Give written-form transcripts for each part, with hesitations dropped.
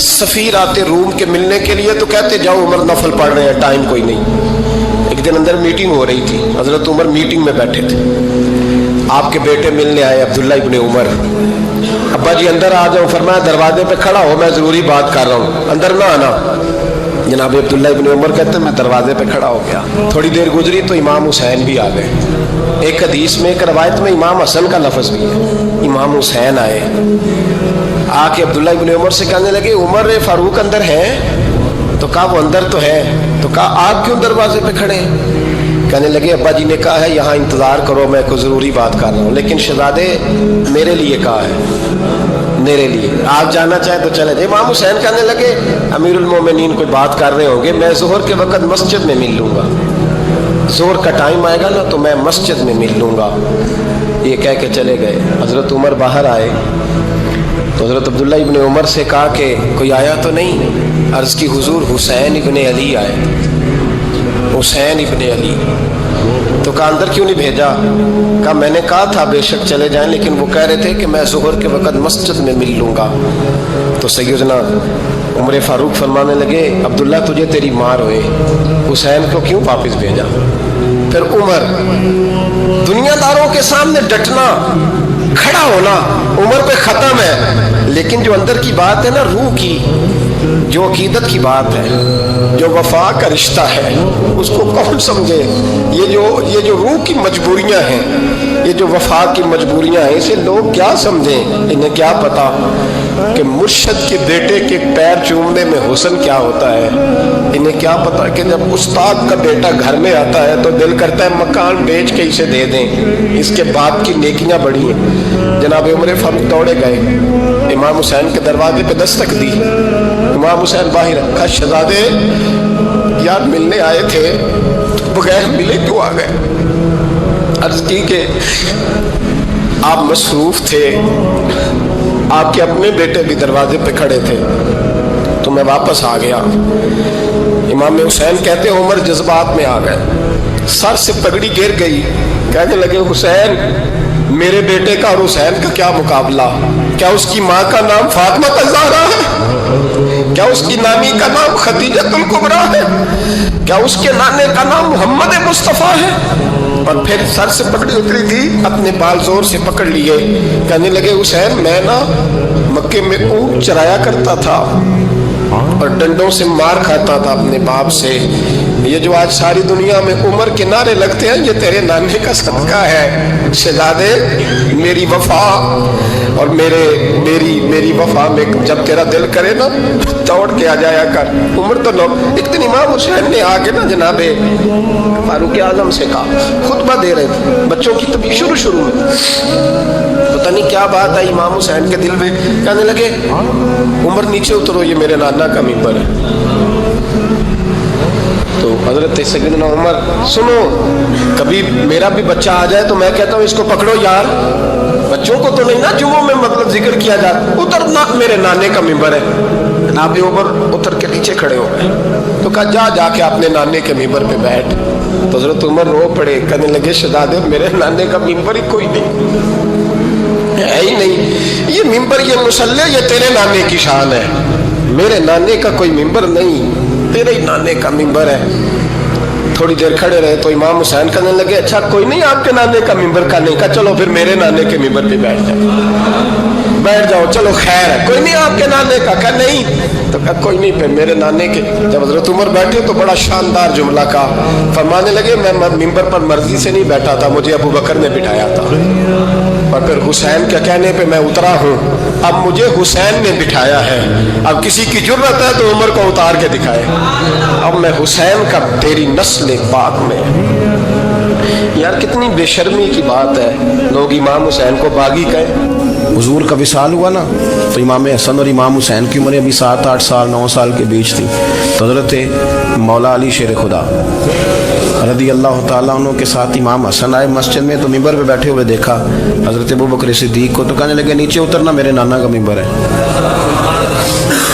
سفیر آتے روم کے ملنے کے لیے تو کہتے جاؤ عمر نفل پڑھ رہے ہیں، ٹائم کوئی نہیں۔ ایک دن اندر میٹنگ ہو رہی تھی، حضرت عمر میٹنگ میں بیٹھے تھے، آپ کے بیٹے ملنے آئے عبداللہ ابن عمر۔ ابا جی اندر آ جاؤ، فرمایا دروازے پہ کھڑا ہو، میں ضروری بات کر رہا ہوں، اندر نہ آنا۔ جناب عبداللہ ابن عمر کہتے ہیں میں دروازے پہ کھڑا ہو گیا، تھوڑی دیر گزری تو امام حسین بھی آ گئے۔ ایک حدیث میں، ایک روایت میں امام حسن کا لفظ بھی ہے، امام حسین آئے، آ کے عبداللہ ابن عمر سے کہنے لگے عمر فاروق اندر ہے؟ تو کہا وہ اندر تو ہے۔ تو کہا آپ کیوں دروازے پہ کھڑے ہیں؟ کہنے لگے ابا جی نے کہا ہے یہاں انتظار کرو، میں کوئی ضروری بات کر رہا ہوں، لیکن شہزادے میرے لیے کہا ہے، میرے لیے آپ جانا چاہیں تو چلے جائیں۔ امام حسین کہنے لگے امیر المومنین کوئی بات کر رہے ہوں گے، میں ظہر کے وقت مسجد میں مل لوں گا، ظہر کا ٹائم آئے گا نا تو میں مسجد میں مل لوں گا۔ یہ کہہ کے چلے گئے۔ حضرت عمر باہر آئے تو حضرت عبداللہ ابن عمر سے کہا کہ کوئی آیا تو نہیں؟ عرض کی حضور حسین ابن علی آئے، حسین ابن علی۔ تو کہا اندر کیوں نہیں بھیجا؟ کہا میں نے کہا تھا بے شک چلے جائیں، لیکن وہ کہہ رہے تھے کہ میں ظہر کے وقت مسجد میں مل لوں گا۔ تو سیدنا عمر فاروق فرمانے لگے عبداللہ تجھے تیری مار ہوئے، حسین کو کیوں واپس بھیجا؟ پھر عمر دنیا داروں کے سامنے ڈٹنا، کھڑا ہونا عمر پہ ختم ہے، لیکن جو اندر کی بات ہے نا، روح کی، جو عقیدت کی بات ہے، جو وفا کا رشتہ ہے، اس کو کون سمجھے؟ یہ جو روح کی مجبوریاں ہیں، یہ جو وفا کی مجبوریاں ہیں، اسے لوگ کیا سمجھیں؟ انہیں کیا پتا کہ مرشد کے بیٹے کے پیر چومنے میں حسن کیا ہوتا ہے؟ انہیں کیا پتا کہ جب استاد کا بیٹا گھر میں آتا ہے تو دل کرتا ہے مکان بیچ کے اسے دے دیں، اس کے باپ کی نیکیاں بڑی ہیں۔ جناب عمر فاروق دوڑے گئے، امام حسین کے دروازے پہ دستک دی، امام حسین باہر کہا شہزادے یار ملنے آئے تھے، بغیر ملے کیوں آ گئے؟ عرض کی کہ آپ مصروف تھے، آپ کے اپنے بیٹے بھی دروازے پہ کھڑے تھے تو میں واپس آ گیا۔ امام حسین کہتے ہیں عمر جذبات میں آ گئے، سر سے پگڑی گر گئی، کہنے لگے حسین میرے بیٹے کا اور حسین کا کیا مقابلہ؟ کیا اس کی ماں کا نام فاطمہ الزہرا ہے؟ کیا اس کی نانی کا نام خدیجہ الکبریٰ ہے؟ کیا اس کے نانے کا نام محمد مصطفیٰ ہے؟ اور پھر سر سے پکڑی اتری تھی، اپنے بال زور سے پکڑ لیے، کہنے لگے حسین میں نا مکے میں اونٹ چرایا کرتا تھا اور ڈنڈوں سے مار کھاتا تھا اپنے باپ سے، یہ جو آج ساری دنیا میں عمر کے نعرے لگتے ہیں یہ تیرے نانے کا صدقہ ہے۔ شہزادے میری وفا اور میری وفا میں جب تیرا دل کرے نا دوڑ کے آ جایا کر۔ عمر تو لوگ ایک دن امام حسین نے آ کے نا جناب فاروق اعظم سے کہا، خطبہ دے رہے تھے بچوں کی طبیعت شروع میں، پتہ نہیں کیا بات آئی امام حسین کے دل میں، کہنے لگے عمر نیچے اترو، یہ میرے نانا کا ممبر ہے۔ تو حضرت سیدنا عمر سنو، کبھی میرا بھی بچہ آ جائے تو میں کہتا ہوں اس کو پکڑو یار، بچوں کو تو نہیں نا جمعوں میں مطلب ذکر کیا جاتا، اترنا میرے نانے کا ممبر ہے۔ جناب عمر اتر کے نیچے کھڑے ہو گئے تو کہا جا کے اپنے نانے کے ممبر پہ بیٹھ۔ تو حضرت عمر رو پڑے، کہنے لگے شہزادے میرے نانے کا ممبر ہی کوئی نہیں ہے ہی نہیں، یہ ممبر یہ مصلی یہ تیرے نانے کی شان ہے، میرے نانے کا کوئی ممبر نہیں، تیرے ہی نانے کا ممبر ہے۔ تھوڑی دیر کھڑے رہے تو امام حسین کہنے لگے اچھا کوئی نہیں آپ کے نانے کا ممبر کا نہیں؟ کہا چلو پھر میرے نانے کے ممبر پہ بیٹھ جاؤ، چلو خیر ہے، کوئی نہیں آپ کے نانے کا؟ کہا نہیں۔ تو کہا کوئی نہیں پھر میرے نانے کے۔ جب حضرت عمر بیٹھے تو بڑا شاندار جملہ کہا، فرمانے لگے میں ممبر پر مرضی سے نہیں بیٹھا تھا، مجھے ابو بکر نے بٹھایا تھا، اور پھر حسین کے کہنے پہ میں اترا ہوں، اب مجھے حسین نے بٹھایا ہے، اب کسی کی جرت ہے تو عمر کو اتار کے دکھائے، اب میں حسین کا تیری نسل پاک میں۔ یار کتنی بے شرمی کی بات ہے، لوگ امام حسین کو باغی کہیں۔ حضور کا وصال ہوا نا تو امام حسن اور امام حسین کی عمریں ابھی 7-8 سال 9 سال کے بیچ تھی، تو حضرت مولا علی شیر خدا رضی اللہ تعالیٰ عنہ کے ساتھ امام حسن آئے مسجد میں، تو ممبر پہ بیٹھے ہوئے دیکھا حضرت ابوبکر صدیق کو، تو کہنے لگے نیچے اترنا میرے نانا کا ممبر ہے۔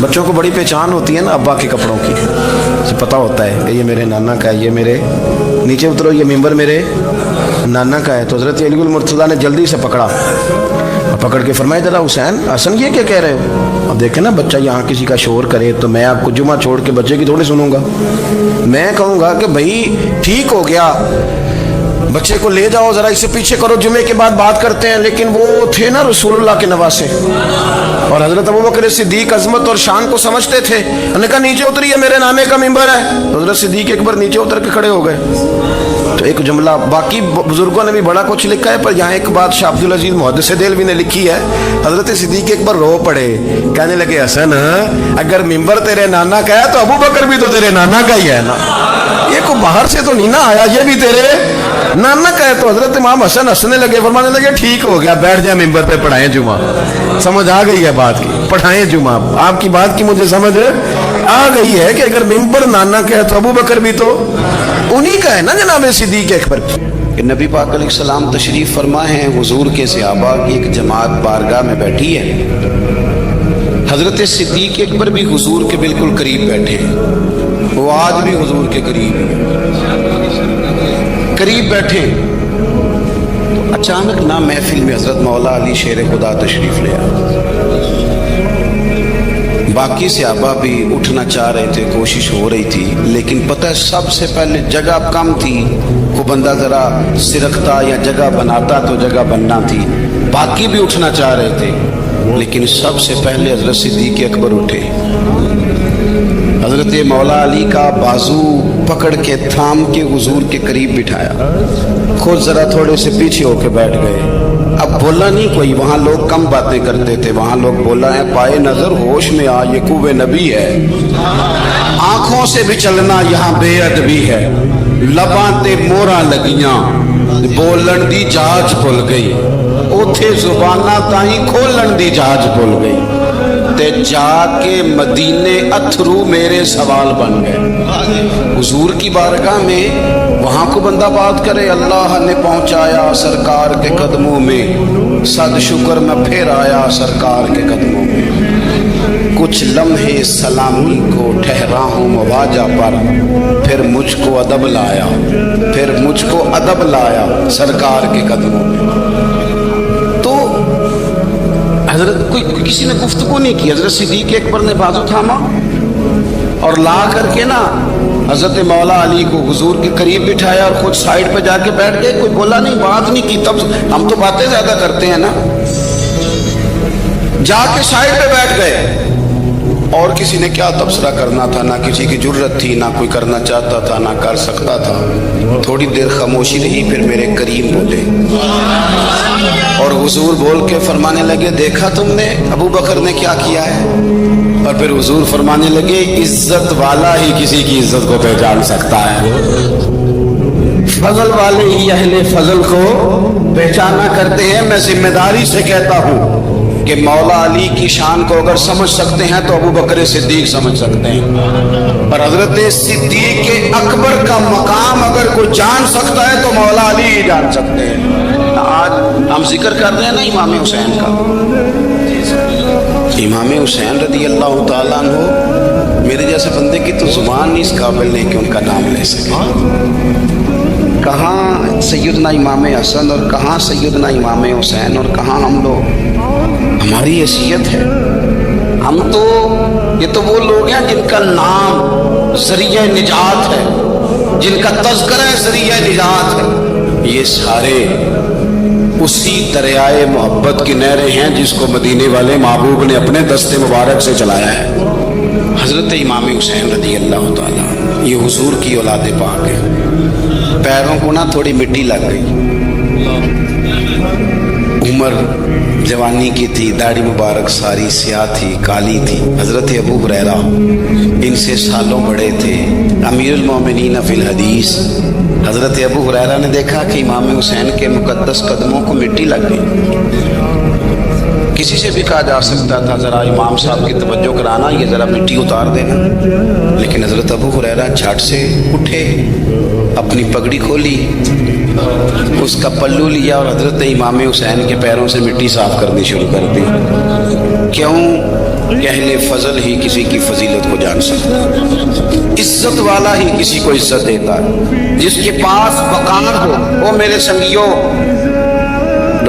بچوں کو بڑی پہچان ہوتی ہے نا ابا کے کپڑوں کی، اسے پتہ ہوتا ہے کہ یہ میرے نانا کا ہے، یہ میرے نیچے اترو یہ ممبر میرے نانا کا ہے۔ تو حضرت علی المرتضیٰ نے جلدی سے پکڑا، پکڑ کے فرمایا ذرا حسین حسن یہ کیا کہہ رہے ہو؟ اب دیکھیں نا بچہ یہاں کسی کا شور کرے تو میں آپ کو جمعہ چھوڑ کے بچے کی تھوڑی سنوں گا. میں کہوں گا کہ بھائی ٹھیک ہو گیا بچے کو لے جاؤ ذرا اسے پیچھے کرو جمعے کے بعد بات کرتے ہیں. لیکن وہ تھے نا رسول اللہ کے نواسے اور حضرت ابوبکر صدیق عظمت اور شان کو سمجھتے تھے. انہوں نے کہا نیچے اتریے میرے نانے کا ممبر ہے. حضرت صدیق اکبر نیچے اتر کے کھڑے ہو گئے. تو ایک جملہ باقی بزرگوں نے بھی بڑا کچھ لکھا ہے پر یہاں ایک بات شاہ عبد العزیز محدث دہلوی نے لکھی ہے. حضرت صدیق اکبر رو پڑے کہنے لگے حسن اگر ممبر تیرے نانا کا ہے تو ابوبکر بھی تو تیرے نانا کا ہی ہے نا. یہ کو باہر سے تو نہیں نا آیا یہ بھی تیرے نانا کا ہے. تو حضرت امام حسن ہنسنے لگے فرمانے لگے ٹھیک ہو گیا بیٹھ جائیں ممبر پہ پڑھائیں جمعہ. سمجھ آ گئی ہے بات کی پڑھائیں جمعہ. آپ کی بات کی مجھے سمجھ آ گئی ہے کہ اگر ممبر نانا کا ہے تو ابوبکر بھی تو انہی کا ہے نا جناب صدیق اکبر. کہ نبی پاک علیہ السلام تشریف فرما ہیں حضور کے صحابہ کی ایک جماعت بارگاہ میں بیٹھی ہے. حضرت صدیق اکبر بھی حضور کے بالکل قریب بیٹھے ہیں. وہ آج بھی حضور کے قریب بیٹھے. تو اچانک نا محفل میں حضرت مولا علی شیر خدا تشریف لے آئے. باقی صحابہ بھی اٹھنا چاہ رہے تھے کوشش ہو رہی تھی لیکن پتہ ہے سب سے پہلے جگہ کم تھی. وہ بندہ ذرا سرکتا یا جگہ بناتا تو جگہ بننا تھی. باقی بھی اٹھنا چاہ رہے تھے لیکن سب سے پہلے حضرت صدیق اکبر اٹھے. حضرت مولا علی کا بازو پکڑ کے تھام کے حضور کے قریب بٹھایا. خود ذرا تھوڑے سے پیچھے ہو کے بیٹھ گئے. اب بولا نہیں کوئی. وہاں لوگ کم باتیں کرتے تھے. وہاں لوگ بولا ہے پائے نظر ہوش میں آ یہ کوے نبی ہے. آنکھوں سے بھی چلنا یہاں بے ادبی ہے. لباں تے موراں لگیاں بولن دی جاج بھول گئی. اوتھے زباناں تائیں کھولن دی جاج بھول گئی. تے جا کے مدینے اتھرو میرے سوال بن گئے. حضور کی بارگاہ میں وہاں کو بندہ بات کرے اللہ نے پہنچایا سرکار کے قدموں میں. صد شکر میں پھر آیا سرکار کے قدموں میں. کچھ لمحے سلامی کو ٹھہرا ہوں مواجہ پر پھر مجھ کو ادب لایا. پھر مجھ کو ادب لایا سرکار کے قدموں میں. تو حضرت کوئی کسی نے گفتگو نہیں کی. حضرت صدیق اکبر نے بازو تھاما اور لا کر کے نا حضرت مولا علی کو حضور کے قریب بٹھایا اور خود سائیڈ پہ جا کے بیٹھ گئے. کوئی بولا نہیں بات نہیں کی. تب ہم تو باتیں زیادہ کرتے ہیں نا. جا کے سائیڈ پہ بیٹھ گئے. اور کسی نے کیا تبصرہ کرنا تھا. نہ کسی کی جرت تھی نہ کوئی کرنا چاہتا تھا نہ کر سکتا تھا. تھوڑی دیر خاموشی رہی پھر میرے کریم بولے اور حضور بول کے فرمانے لگے دیکھا تم نے ابو بکر نے کیا کیا ہے. اور پھر حضور فرمانے لگے عزت والا ہی کسی کی عزت کو پہچان سکتا ہے. فضل والے ہی اہل فضل کو پہچانا کرتے ہیں. میں ذمہ داری سے کہتا ہوں کہ مولا علی کی شان کو اگر سمجھ سکتے ہیں تو ابو بکر صدیق سمجھ سکتے ہیں. اور حضرت صدیق اکبر کا مقام اگر کوئی جان سکتا ہے تو مولا علی ہی جان سکتے ہیں. آج ہم ذکر کر رہے ہیں نا امام حسین کا. امام حسین رضی اللہ تعالیٰ عنہ میرے جیسے بندے کی تو زبان نہیں اس قابل نہیں کہ ان کا نام لے سکے. کہاں سیدنا امام حسن اور کہاں سیدنا امام حسین اور کہاں ہم لوگ. ہماری حیثیت ہے. ہم تو یہ تو وہ لوگ ہیں جن کا نام ذریعہ نجات ہے جن کا تذکرہ ذریعہ نجات ہے. یہ سارے اسی دریائے محبت کی نہریں ہیں جس کو مدینے والے محبوب نے اپنے دستے مبارک سے چلایا ہے. حضرت امام حسین رضی اللہ تعالیٰ یہ حضور کی اولاد پاک ہے. پیروں کو نا تھوڑی مٹی لگ گئی. عمر جوانی کی تھی. داڑھی مبارک ساری سیاہ تھی کالی تھی. حضرت ابو ہریرہ ان سے سالوں بڑے تھے. امیر المومنین فی الحدیث حضرت ابو ہریرہ نے دیکھا کہ امام حسین کے مقدس قدموں کو مٹی لگ گئی. کسی سے بھی کہا جا سکتا تھا ذرا امام صاحب کی توجہ کرانا یہ ذرا مٹی اتار دینا. لیکن حضرت ابو ہریرہ جھٹ سے اٹھے اپنی پگڑی کھولی اس کا پلو لیا اور حضرت امام حسین کے پیروں سے مٹی صاف کرنی شروع کر دی. کیوں کہ اہل فضل ہی کسی کی فضیلت کو جان سکتا ہے. عزت والا ہی کسی کو عزت دیتا ہے. جس کے پاس وقار ہو وہ میرے سنگیوں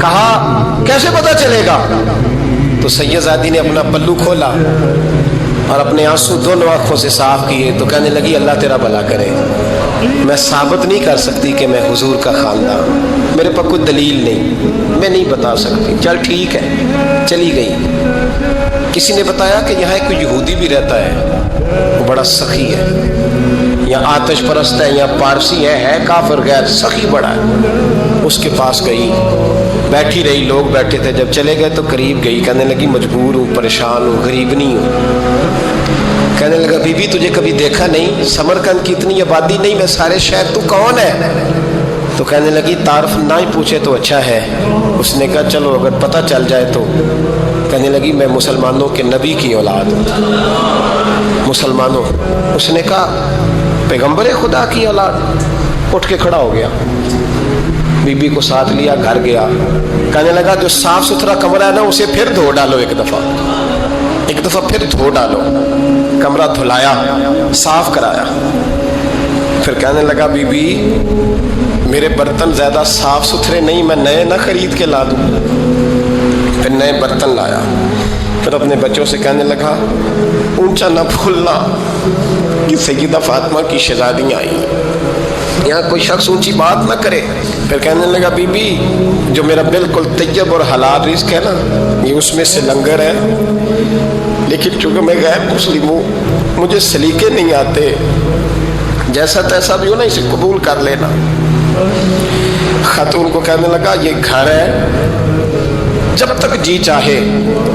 کہا کیسے پتہ چلے گا؟ تو سید زادی نے اپنا پلو کھولا اور اپنے آنسو دونوں آنکھوں سے صاف کیے تو کہنے لگی اللہ تیرا بھلا کرے، میں ثابت نہیں کر سکتی کہ میں حضور کا خاندان، میرے پاس کوئی دلیل نہیں، میں نہیں بتا سکتی، چل ٹھیک ہے، چلی گئی۔ کسی نے بتایا کہ یہاں ایک یہودی بھی رہتا ہے، وہ بڑا سخی ہے، یا آتش پرست ہے، یا پارسی ہے کافر غیر، سخی بڑا ہے۔ اس کے پاس گئی، بیٹھی رہی، لوگ بیٹھے تھے، جب چلے گئے تو قریب گئی، کہنے لگی مجبور ہوں، پریشان ہوں، غریب نہیں ہوں۔ کہنے لگا بی بی تجھے کبھی دیکھا نہیں، سمرقند کی اتنی آبادی نہیں، میں سارے شہر، تو کون ہے؟ تو کہنے لگی تعارف نہ ہی پوچھے تو اچھا ہے۔ اس نے کہا چلو اگر پتہ چل جائے تو۔ کہنے لگی میں مسلمانوں کے نبی کی اولاد ہوں۔ مسلمانوں؟ اس نے کہا پیغمبر خدا کی اولاد۔ اٹھ کے کھڑا ہو گیا، بی بی کو ساتھ لیا، گھر گیا، کہنے لگا جو صاف ستھرا کمرہ ہے نا اسے پھر دھو ڈالو، ایک دفعہ پھر دھو ڈالو۔ کمرہ دھلایا، صاف کرایا، پھر کہنے لگا بی بی میرے برتن زیادہ صاف ستھرے نہیں، میں نئے نہ خرید کے لا دوں۔ پھر نئے برتن لایا، پھر اپنے بچوں سے کہنے لگا اونچا نہ بھولنا کہ سیدہ فاطمہ کی شہزادیاں آئی، یہاں کوئی شخص اونچی بات نہ کرے۔ پھر کہنے لگا بی بی جو میرا بالکل طیب اور حلال رزق ہے نا، یہ اس میں سے لنگر ہے، لیکن چونکہ میں غیر مسلم ہوں، مجھے سلیقے نہیں آتے، جیسا تیسا بھی ہو نا اسے قبول کر لینا۔ خاتون کو کہنے لگا یہ گھر ہے، جب تک جی چاہے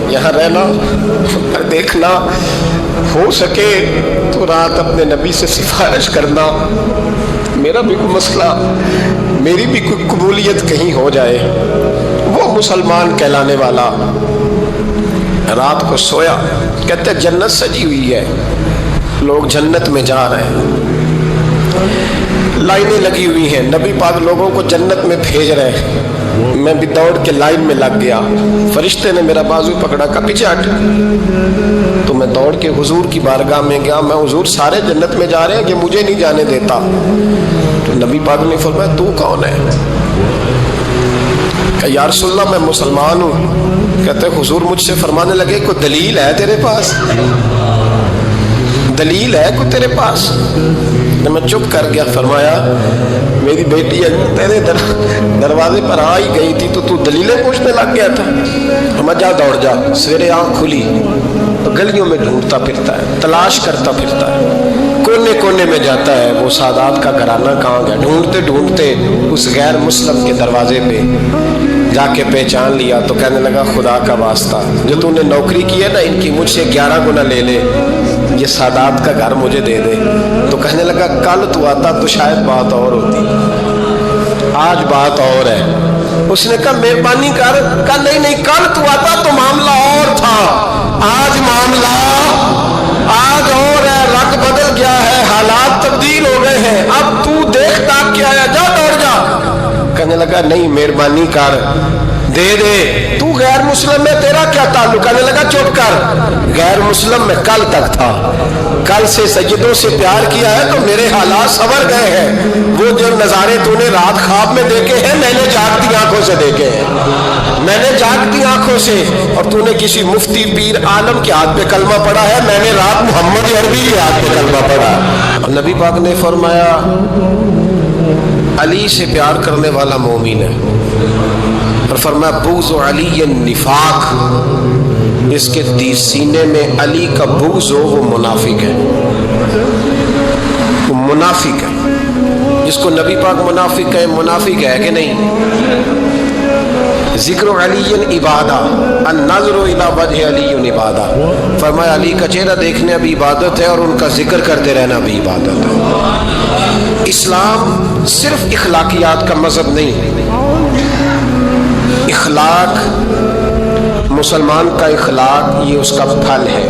یہاں رہنا، اور دیکھنا ہو سکے تو رات اپنے نبی سے سفارش کرنا، میرا بھی کوئی مسئلہ، میری بھی کوئی قبولیت کہیں ہو جائے۔ وہ مسلمان کہلانے والا رات کو سویا، کہتے جنت سجی ہوئی ہے، لوگ جنت میں جا رہے ہیں، لائنیں لگی ہوئی ہیں، نبی پاک لوگوں کو جنت میں بھیج رہے ہیں، میں بھی دوڑ کے لائن میں لگ گیا، فرشتے نے میرا بازو پکڑا، کہا پیچھے ہٹ، تو میں دوڑ کے حضور کی بارگاہ میں گیا، میں حضور سارے جنت میں جا رہے ہیں، یہ مجھے نہیں جانے دیتا۔ تو نبی پاک نے فرمایا تو کون ہے؟ کہ یا رسول اللہ میں مسلمان ہوں۔ کہتے حضور مجھ سے فرمانے لگے کوئی دلیل ہے تیرے پاس؟ دلیل ہے کوئی تیرے پاس؟ میں چپ کر گیا۔ فرمایا میری بیٹی تیرے دروازے پر آ ہی گئی تھی تو دلیلیں پوچھنے لگ گیا تھا۔ میں جا دوڑ جا، سویرے آنکھ کھلی تو گلیوں میں ڈھونڈتا پھرتا ہے، تلاش کرتا پھرتا ہے، کونے کونے میں جاتا ہے وہ سادات کا گھرانہ کہاں گیا، ڈھونڈتے ڈھونڈتے اس غیر مسلم کے دروازے پہ جا کے پہچان لیا۔ تو کہنے لگا خدا کا واسطہ جو تو نے نوکری کی ہے نا ان کی مجھ سے 11 گنا لے لے، یہ سادات کا گھر مجھے دے دے۔ تو کہنے لگا کل تو آتا تو شاید بات اور ہوتی، آج بات اور ہے۔ اس نے کہا مہربانی کر، کہا نہیں نہیں کل تو آتا تو معاملہ اور تھا، آج معاملہ آج اور ہے، رنگ بدل گیا ہے، حالات تبدیل ہو گئے ہیں، اب تو دیکھتا کیا ہے، جا دوڑ جا۔ کہنے لگا نہیں مہربانی کر دے دے، تو غیر مسلم میں تیرا کیا تعلق؟ کہنے لگا چپ کر، غیر مسلم میں کل تک تھا، کل سے سیدوں سے پیار کیا ہے تو میرے حالات سنور گئے ہیں، وہ جو نظارے تو نے رات خواب میں دیکھے ہیں میں نے جاگتی آنکھوں سے دیکھے ہیں، میں نے جاگتی آنکھوں سے، اور تو نے کسی مفتی پیر عالم کے ہاتھ پہ کلمہ پڑھا ہے، میں نے رات محمد عربی کے ہاتھ پہ کلمہ پڑھا۔ اور نبی پاک نے فرمایا علی سے پیار کرنے والا مومن ہے، اور فرمایا بغض علی النفاق، جس کے سینے میں علی کا بغض ہو وہ منافق ہے، وہ منافق ہے۔ جس کو نبی پاک منافق ہے، منافق ہے کہ نہیں؟ ذکر علی عبادہ، النظر الی وجہ علی عبادہ، فرمایا علی کا چہرہ دیکھنا بھی عبادت ہے اور ان کا ذکر کرتے رہنا بھی عبادت ہے۔ اسلام صرف اخلاقیات کا مذہب نہیں، اخلاق، مسلمان کا اخلاق یہ اس کا پھل ہے،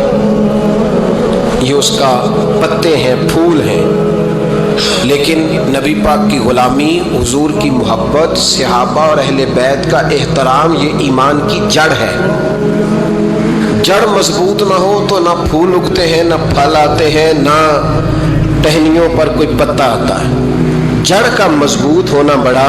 یہ اس کا پتے ہیں، پھول ہیں، لیکن نبی پاک کی غلامی، حضور کی محبت، صحابہ اور اہل بیت کا احترام یہ ایمان کی جڑ ہے۔ جڑ مضبوط نہ ہو تو نہ پھول اگتے ہیں، نہ پھل آتے ہیں، نہ ٹہنیوں پر کوئی پتا آتا ہے۔ جڑ کا مضبوط ہونا بڑا